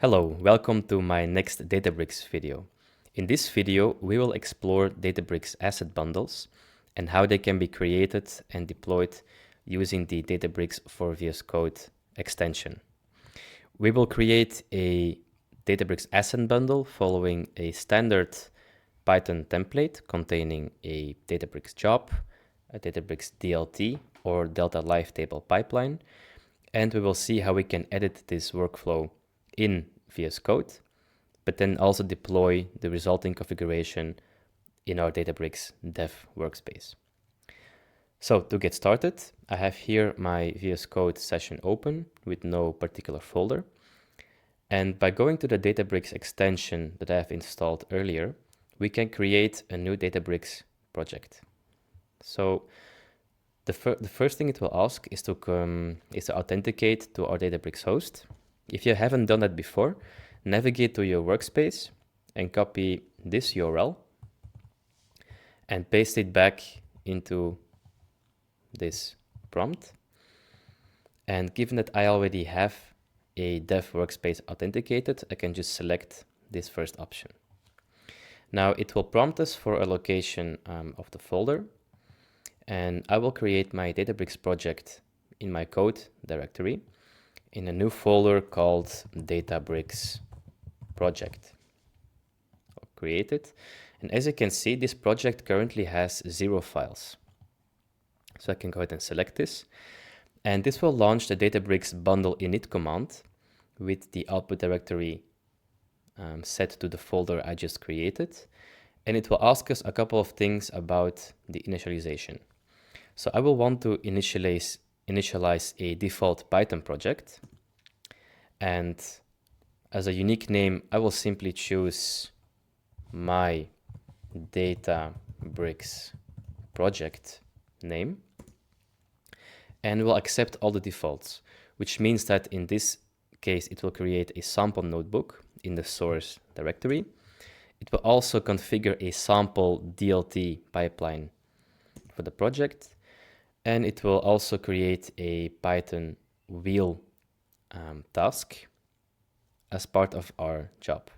Hello, welcome to my next Databricks video. In this video, we will explore Databricks Asset Bundles and how they can be created and deployed using the Databricks for VS Code extension. We will create a Databricks Asset Bundle following a standard Python template containing a Databricks job, a Databricks DLT or Delta Live Table pipeline, and we will see how we can edit this workflow in VS Code, but then also deploy the resulting configuration in our Databricks dev workspace. So to get started, I have here my VS Code session open with no particular folder. And by going to the Databricks extension that I have installed earlier, we can create a new Databricks project. So the first thing it will ask is to authenticate to our Databricks host. If you haven't done that before, navigate to your workspace and copy this URL and paste it back into this prompt. And given that I already have a dev workspace authenticated, I can just select this first option. Now it will prompt us for a location of the folder, and I will create my Databricks project in my code directory in a new folder called Databricks project. I'll create it. And as you can see, this project currently has 0 files. So I can go ahead and select this. And this will launch the Databricks bundle init command with the output directory set to the folder I just created. And it will ask us a couple of things about the initialization. So I will want to initialize a default Python project. And as a unique name, I will simply choose my Databricks project name. And we'll accept all the defaults, which means that in this case, it will create a sample notebook in the source directory. It will also configure a sample DLT pipeline for the project. And it will also create a Python wheel task as part of our job.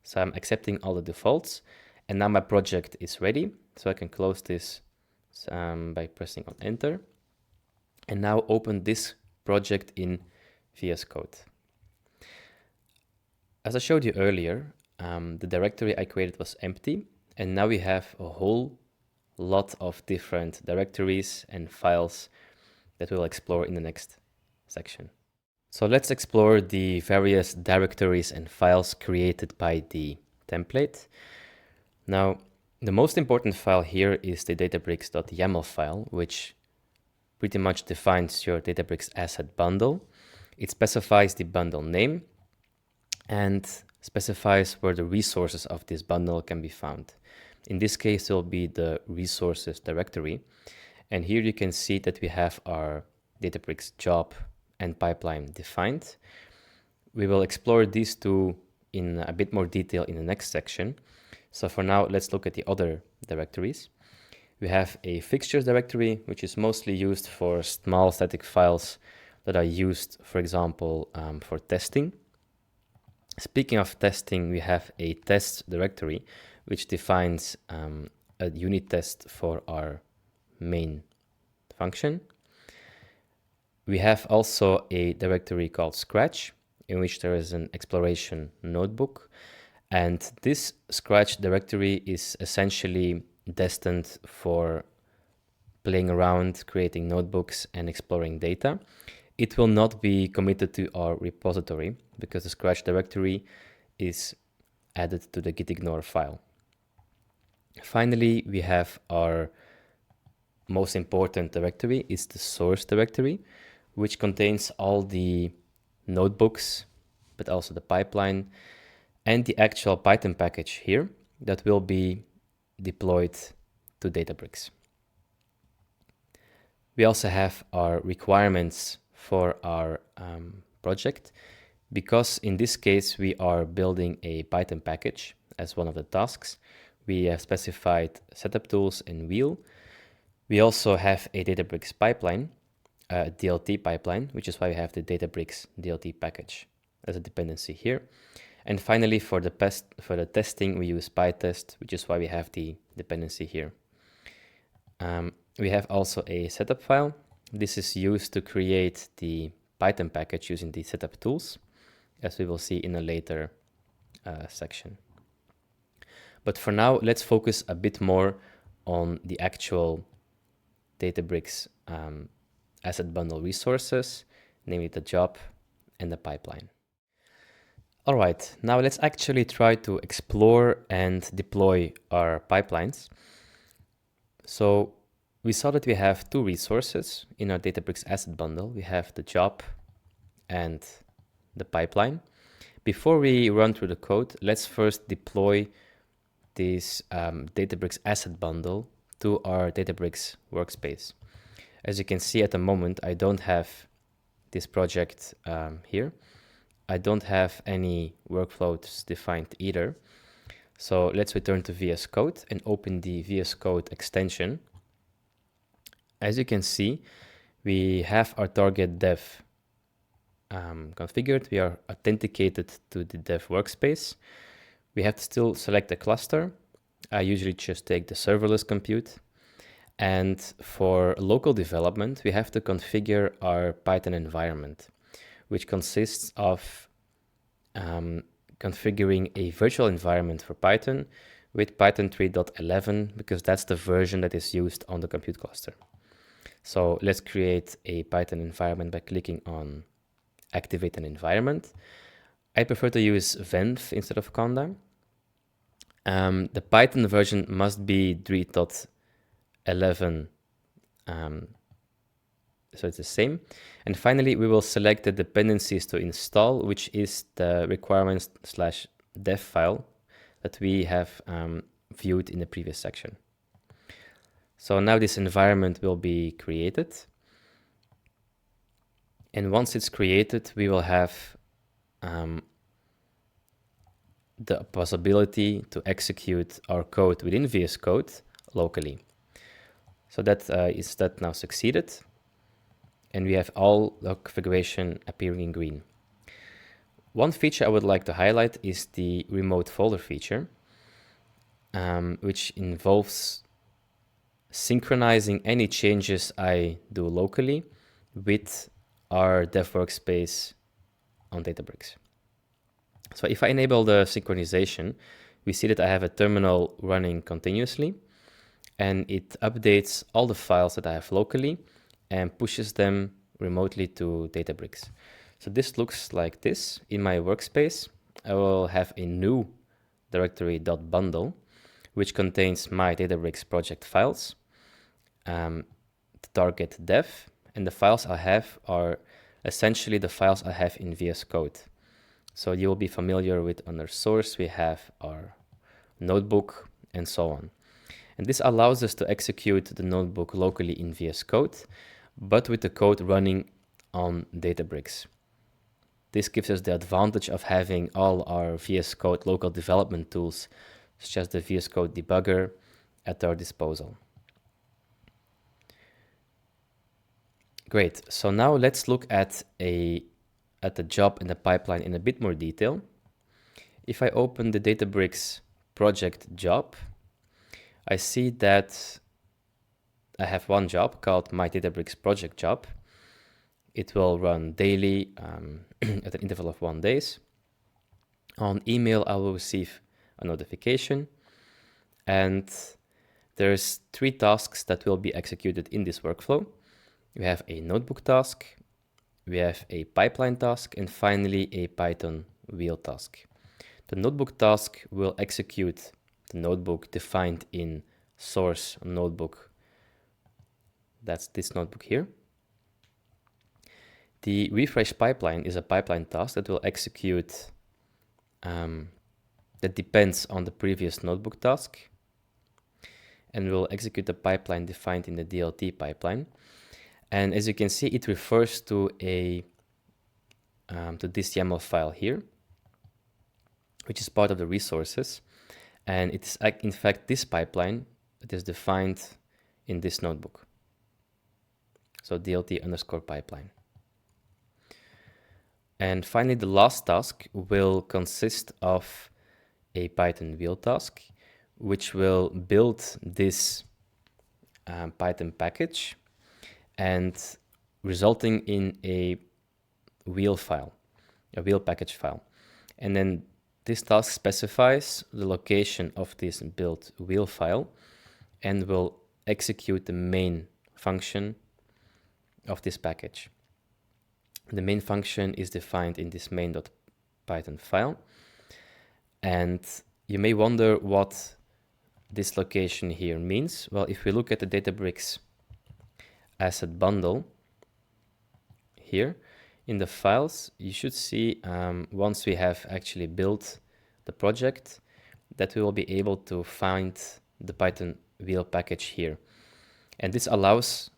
So I'm accepting all the defaults, and now my project is ready. So I can close this by pressing on Enter, and now open this project in VS Code. As I showed you earlier, the directory I created was empty, and now we have a whole lot of different directories and files that we'll explore in the next section. So let's explore the various directories and files created by the template. Now, the most important file here is the databricks.yaml file, which pretty much defines your Databricks Asset Bundle. It specifies the bundle name and specifies where the resources of this bundle can be found. In this case, it will be the resources directory. And here you can see that we have our Databricks job and pipeline defined. We will explore these two in a bit more detail in the next section. So for now, let's look at the other directories. We have a fixtures directory, which is mostly used for small static files that are used, for example, for testing. Speaking of testing, we have a tests directory, which defines a unit test for our main function. We have also a directory called Scratch, in which there is an exploration notebook. And this Scratch directory is essentially destined for playing around, creating notebooks, and exploring data. It will not be committed to our repository because the Scratch directory is added to the gitignore file. Finally, we have our most important directory, is the source directory, which contains all the notebooks, but also the pipeline and the actual Python package here that will be deployed to Databricks. We also have our requirements for our project, because in this case we are building a Python package as one of the tasks. We have specified setup tools and wheel. We also have a Databricks pipeline, a DLT pipeline, which is why we have the Databricks DLT package as a dependency here. And finally, for the testing, we use pytest, which is why we have the dependency here. We have also a setup file. This is used to create the Python package using the setup tools, as we will see in a later section. But for now, let's focus a bit more on the actual Databricks Asset Bundle resources, namely the job and the pipeline. All right, now let's actually try to explore and deploy our pipelines. So we saw that we have two resources in our Databricks Asset Bundle. We have the job and the pipeline. Before we run through the code, let's first deploy this Databricks Asset Bundle to our Databricks workspace. As you can see at the moment, I don't have this project here. I don't have any workflows defined either. So let's return to VS Code and open the VS Code extension. As you can see, we have our target dev configured. We are authenticated to the dev workspace. We have to still select a cluster. I usually just take the serverless compute. And for local development, we have to configure our Python environment, which consists of configuring a virtual environment for Python with Python 3.11, because that's the version that is used on the compute cluster. So let's create a Python environment by clicking on Activate an Environment. I prefer to use Venv instead of Conda. The Python version must be 3.11, so it's the same. And finally, we will select the dependencies to install, which is the requirements/dev file that we have viewed in the previous section. So now this environment will be created. And once it's created, we will have the possibility to execute our code within VS Code locally. So that is now succeeded. And we have all the configuration appearing in green. One feature I would like to highlight is the remote folder feature, which involves synchronizing any changes I do locally with our dev workspace on Databricks. So if I enable the synchronization, we see that I have a terminal running continuously, and it updates all the files that I have locally and pushes them remotely to Databricks. So this looks like this. In my workspace, I will have a new directory .bundle, which contains my Databricks project files, the target dev, and the files I have are essentially the files I have in VS Code. So you'll be familiar with under source, we have our notebook and so on. And this allows us to execute the notebook locally in VS Code, but with the code running on Databricks. This gives us the advantage of having all our VS Code local development tools, such as the VS Code debugger, at our disposal. Great, so now let's look at the job and the pipeline in a bit more detail. If I open the Databricks project job, I see that I have one job called my Databricks project job. It will run daily at an interval of 1 day. On email, I will receive a notification, and there's 3 tasks that will be executed in this workflow. We have a notebook task, we have a pipeline task, and finally a Python wheel task. The notebook task will execute the notebook defined in source notebook. That's this notebook here. The refresh pipeline is a pipeline task that will execute, that depends on the previous notebook task, and will execute the pipeline defined in the DLT pipeline. And as you can see, it refers to this YAML file here, which is part of the resources. And it's in fact this pipeline that is defined in this notebook. So DLT_pipeline. And finally, the last task will consist of a Python wheel task, which will build this Python package and resulting in a wheel file, a wheel package file. And then this task specifies the location of this build wheel file and will execute the main function of this package. The main function is defined in this main.python file. And you may wonder what this location here means. Well, if we look at the Databricks Asset Bundle here in the files, you should see once we have actually built the project that we will be able to find the Python wheel package here. And this allows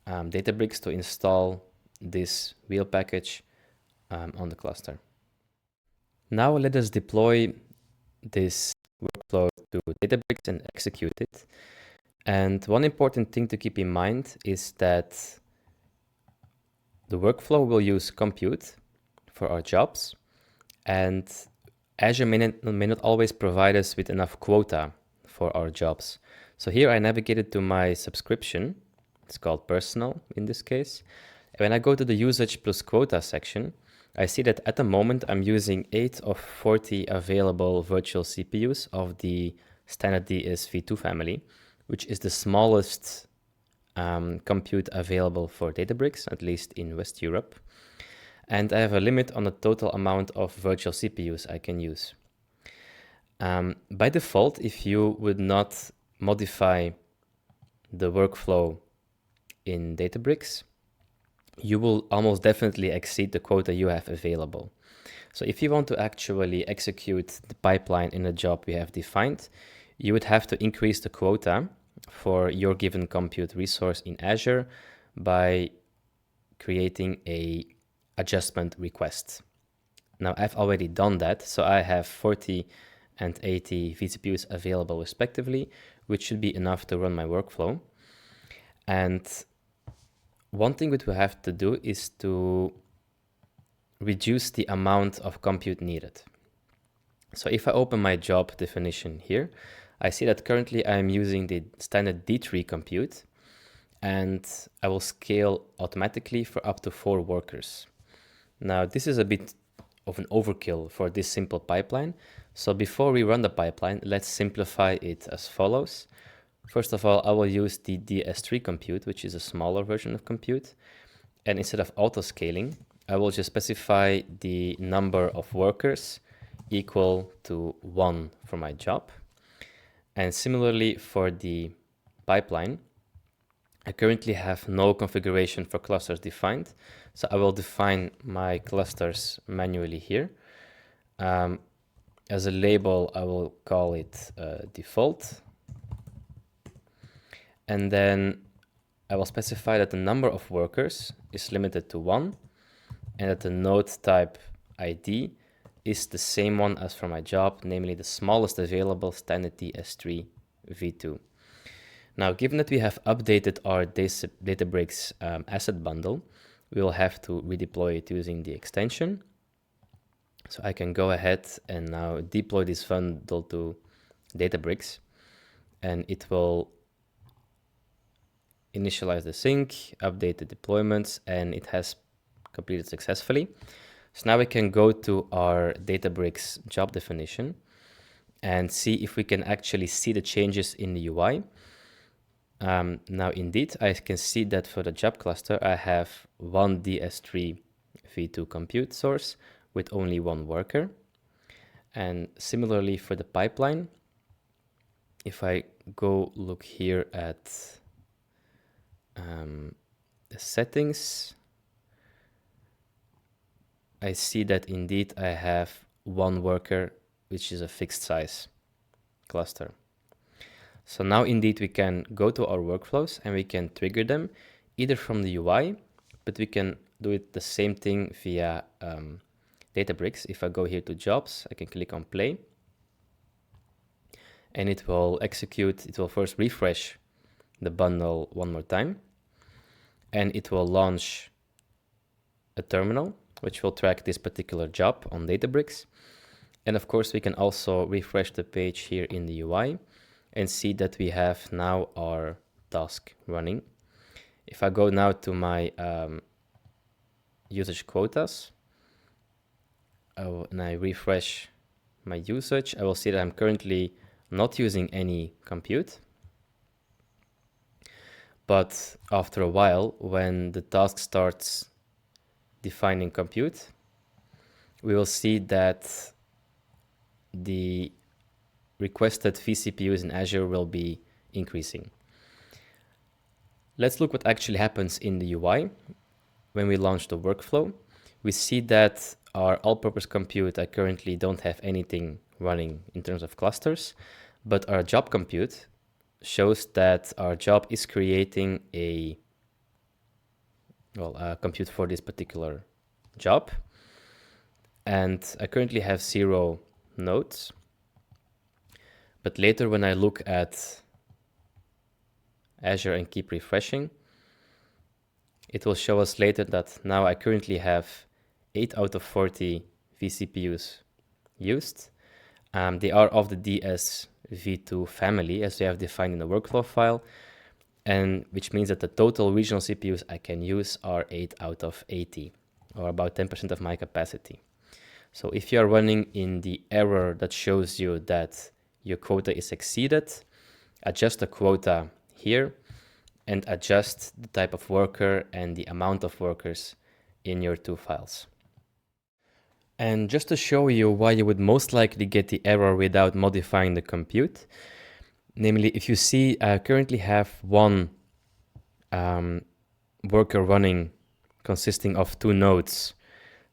Databricks to install this wheel package on the cluster. Now let us deploy this workflow to Databricks and execute it. And one important thing to keep in mind is that the workflow will use compute for our jobs, and Azure may not always provide us with enough quota for our jobs. So here I navigated to my subscription. It's called personal in this case. And when I go to the usage plus quota section, I see that at the moment I'm using 8 of 40 available virtual CPUs of the standard DSV2 family, which is the smallest compute available for Databricks, at least in West Europe. And I have a limit on the total amount of virtual CPUs I can use. By default, if you would not modify the workflow in Databricks, you will almost definitely exceed the quota you have available. So if you want to actually execute the pipeline in a job we have defined, you would have to increase the quota for your given compute resource in Azure by creating a adjustment request. Now I've already done that, so I have 40 and 80 vCPUs available respectively, which should be enough to run my workflow. And one thing that we have to do is to reduce the amount of compute needed. So if I open my job definition here, I see that currently I'm using the standard D3 compute, and I will scale automatically for up to 4 workers. Now this is a bit of an overkill for this simple pipeline. So before we run the pipeline, let's simplify it as follows. First of all, I will use the DS3 compute, which is a smaller version of compute. And instead of auto-scaling, I will just specify the number of workers equal to 1 for my job. And similarly for the pipeline, I currently have no configuration for clusters defined. So I will define my clusters manually here. As a label, I will call it default. And then I will specify that the number of workers is limited to 1 and that the node type ID is the same one as for my job, namely the smallest available standard DS3 v2. Now, given that we have updated our Databricks asset bundle, we will have to redeploy it using the extension. So I can go ahead and now deploy this bundle to Databricks, and it will initialize the sync, update the deployments, and it has completed successfully. So now we can go to our Databricks job definition and see if we can actually see the changes in the UI. Now indeed, I can see that for the job cluster, I have 1 DS3 v2 compute source with only 1 worker. And similarly for the pipeline, if I go look here at the settings, I see that indeed I have 1 worker, which is a fixed size cluster. So now indeed we can go to our workflows and we can trigger them either from the UI, but we can do it the same thing via Databricks. If I go here to jobs, I can click on play and it will execute. It will first refresh the bundle one more time and it will launch a terminal which will track this particular job on Databricks. And of course, we can also refresh the page here in the UI and see that we have now our task running. If I go now to my usage quotas, and I refresh my usage, I will see that I'm currently not using any compute. But after a while, when the task starts defining compute, we will see that the requested vCPUs in Azure will be increasing. Let's look what actually happens in the UI. When we launch the workflow, we see that our all-purpose compute, I currently don't have anything running in terms of clusters, but our job compute shows that our job is creating a compute for this particular job. And I currently have 0 nodes. But later when I look at Azure and keep refreshing, it will show us later that now I currently have 8 out of 40 vCPUs used. They are of the DS-V2 family, as we have defined in the workflow file, and which means that the total regional CPUs I can use are 8 out of 80, or about 10% of my capacity. So if you are running in the error that shows you that your quota is exceeded, adjust the quota here and adjust the type of worker and the amount of workers in your 2 files. And just to show you why you would most likely get the error without modifying the compute, namely, if you see I currently have 1 worker running consisting of 2 nodes,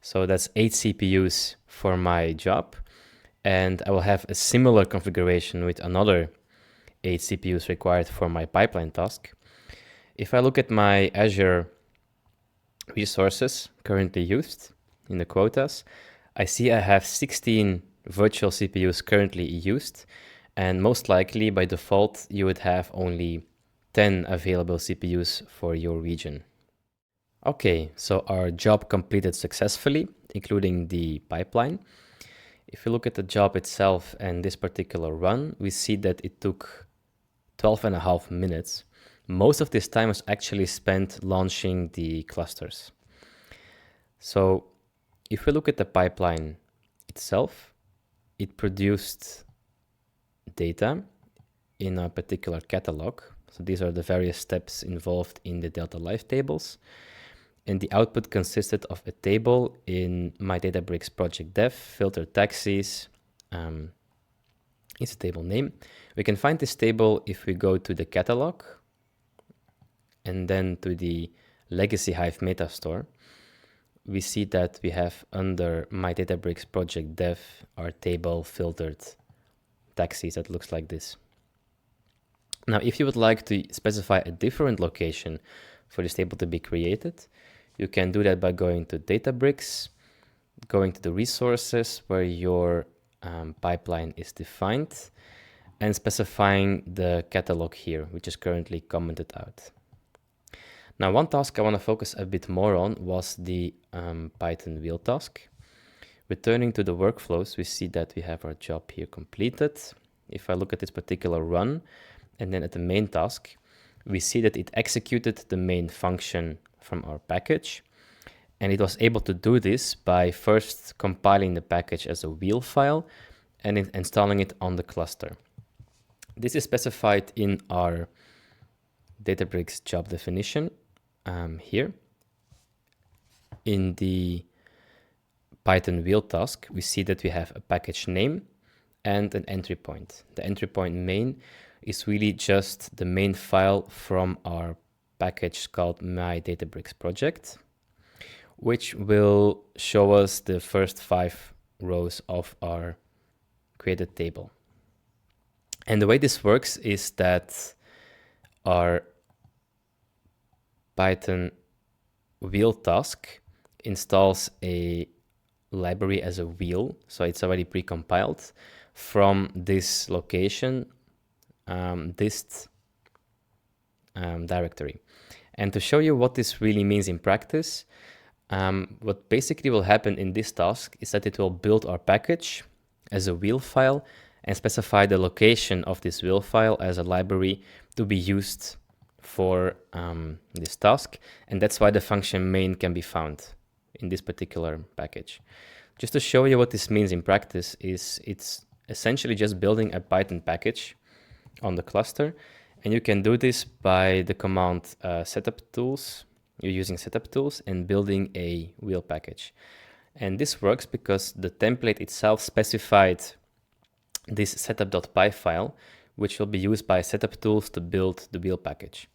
so that's 8 CPUs for my job, and I will have a similar configuration with another 8 CPUs required for my pipeline task. If I look at my Azure resources currently used in the quotas, I see I have 16 virtual CPUs currently used, and most likely by default you would have only 10 available CPUs for your region. Okay, so our job completed successfully, including the pipeline. If you look at the job itself and this particular run, we see that it took 12.5 minutes. Most of this time was actually spent launching the clusters. So if we look at the pipeline itself, it produced data in a particular catalog. So these are the various steps involved in the Delta Live tables. And the output consisted of a table in my Databricks project dev, filter taxis, is a table name. We can find this table if we go to the catalog and then to the Legacy Hive Metastore. We see that we have under my Databricks project dev our table filtered taxis that looks like this. Now, if you would like to specify a different location for this table to be created, you can do that by going to Databricks, going to the resources where your pipeline is defined, and specifying the catalog here, which is currently commented out. Now, one task I want to focus a bit more on was the Python wheel task. Returning to the workflows, we see that we have our job here completed. If I look at this particular run, and then at the main task, we see that it executed the main function from our package. And it was able to do this by first compiling the package as a wheel file and installing it on the cluster. This is specified in our Databricks job definition here. In the Python wheel task, we see that we have a package name and an entry point. The entry point main is really just the main file from our package called my Databricks project, which will show us the first 5 rows of our created table. And the way this works is that our Python wheel task installs a library as a wheel, so it's already pre-compiled from this location, dist directory. And to show you what this really means in practice, What basically will happen in this task is that it will build our package as a wheel file and specify the location of this wheel file as a library to be used for this task. And that's why the function main can be found in this particular package. Just to show you what this means in practice is it's essentially just building a Python package on the cluster. And you can do this by the command setup tools. You're using setup tools and building a wheel package. And this works because the template itself specified this setup.py file, which will be used by setup tools to build the wheel package.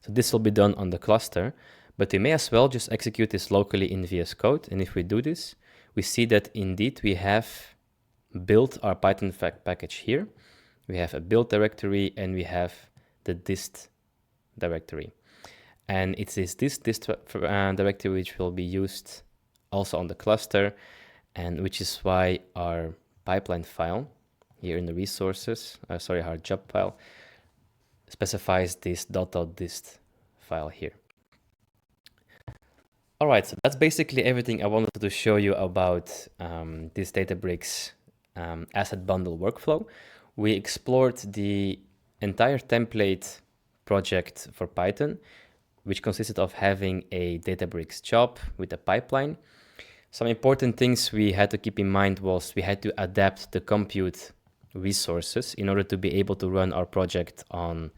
So this will be done on the cluster, but we may as well just execute this locally in VS Code. And if we do this, we see that indeed we have built our Python package here. We have a build directory and we have the dist directory. And it is this dist directory which will be used also on the cluster, and which is why our pipeline file here in the resources, our job file, specifies this .dist file here. All right, so that's basically everything I wanted to show you about this Databricks Asset Bundle workflow. We explored the entire template project for Python, which consisted of having a Databricks job with a pipeline. Some important things we had to keep in mind was we had to adapt the compute resources in order to be able to run our project on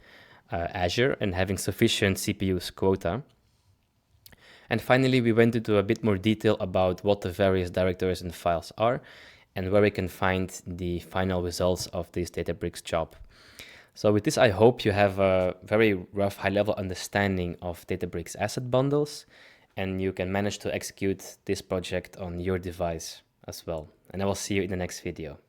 Azure and having sufficient CPU's quota. And finally, we went into a bit more detail about what the various directories and files are and where we can find the final results of this Databricks job. So with this, I hope you have a very rough high-level understanding of Databricks asset bundles, and you can manage to execute this project on your device as well. And I will see you in the next video.